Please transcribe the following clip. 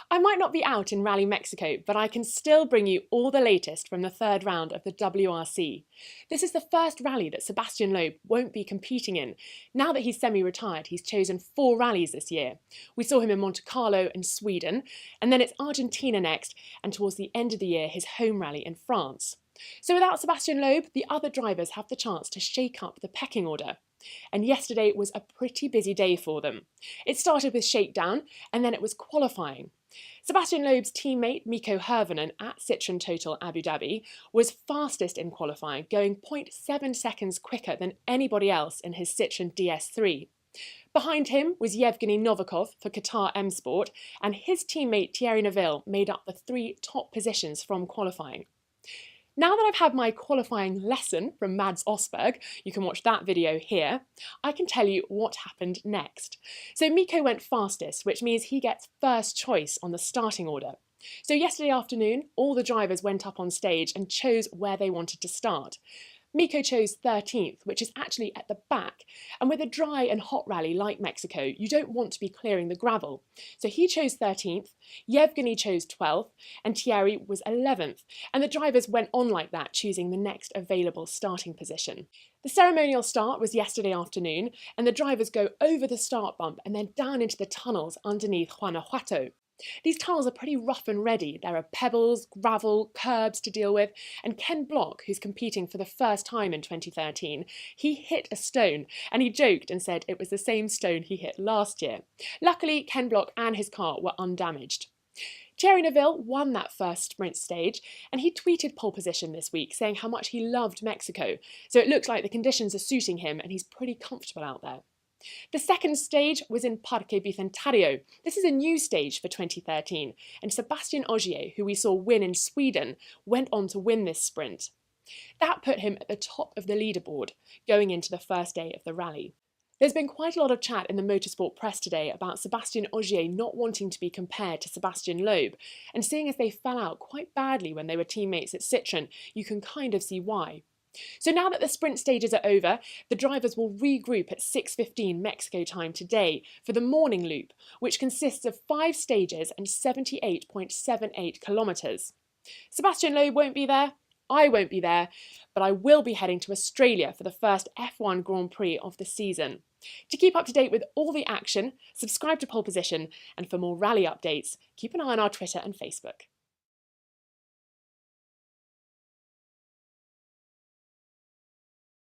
I might not be out in Rally Mexico, but I can still bring you all the latest from the third round of the WRC. This is the first rally that Sebastien Loeb won't be competing in. Now that he's semi-retired, he's chosen 4 rallies this year. We saw him in Monte Carlo and Sweden, and then it's Argentina next, and towards the end of the year, his home rally in France. So without Sebastien Loeb, the other drivers have the chance to shake up the pecking order. And yesterday was a pretty busy day for them. It started with shakedown, and then it was qualifying. Sebastien Loeb's teammate Mikko Hirvonen at Citroen Total Abu Dhabi was fastest in qualifying, going 0.7 seconds quicker than anybody else in his Citroen DS3. Behind him was Evgeny Novikov for Qatar M-Sport, and his teammate Thierry Neuville made up the 3 top positions from qualifying. Now that I've had my qualifying lesson from Mads Osberg, you can watch that video here, I can tell you what happened next. So Mikko went fastest, which means he gets first choice on the starting order. So yesterday afternoon, all the drivers went up on stage and chose where they wanted to start. Mikko chose 13th, which is actually at the back, and with a dry and hot rally like Mexico, you don't want to be clearing the gravel. So he chose 13th, Evgeny chose 12th, and Thierry was 11th, and the drivers went on like that, choosing the next available starting position. The ceremonial start was yesterday afternoon, and the drivers go over the start bump and then down into the tunnels underneath Guanajuato. These tunnels are pretty rough and ready. There are pebbles, gravel, curbs to deal with, and Ken Block, who's competing for the first time in 2013, he hit a stone, and he joked and said it was the same stone he hit last year. Luckily, Ken Block and his car were undamaged. Thierry Neuville won that first sprint stage, and he tweeted pole position this week saying how much he loved Mexico, so it looks like the conditions are suiting him and he's pretty comfortable out there. The second stage was in Parque Bicentario. This is a new stage for 2013, and Sebastien Ogier, who we saw win in Sweden, went on to win this sprint. That put him at the top of the leaderboard, going into the first day of the rally. There's been quite a lot of chat in the motorsport press today about Sebastien Ogier not wanting to be compared to Sebastien Loeb, and seeing as they fell out quite badly when they were teammates at Citroen, you can kind of see why. So now that the sprint stages are over, the drivers will regroup at 6:15 Mexico time today for the morning loop, which consists of 5 stages and 78.78 kilometres. Sebastien Loeb won't be there, I won't be there, but I will be heading to Australia for the first F1 Grand Prix of the season. To keep up to date with all the action, subscribe to Pole Position, and for more rally updates, keep an eye on our Twitter and Facebook.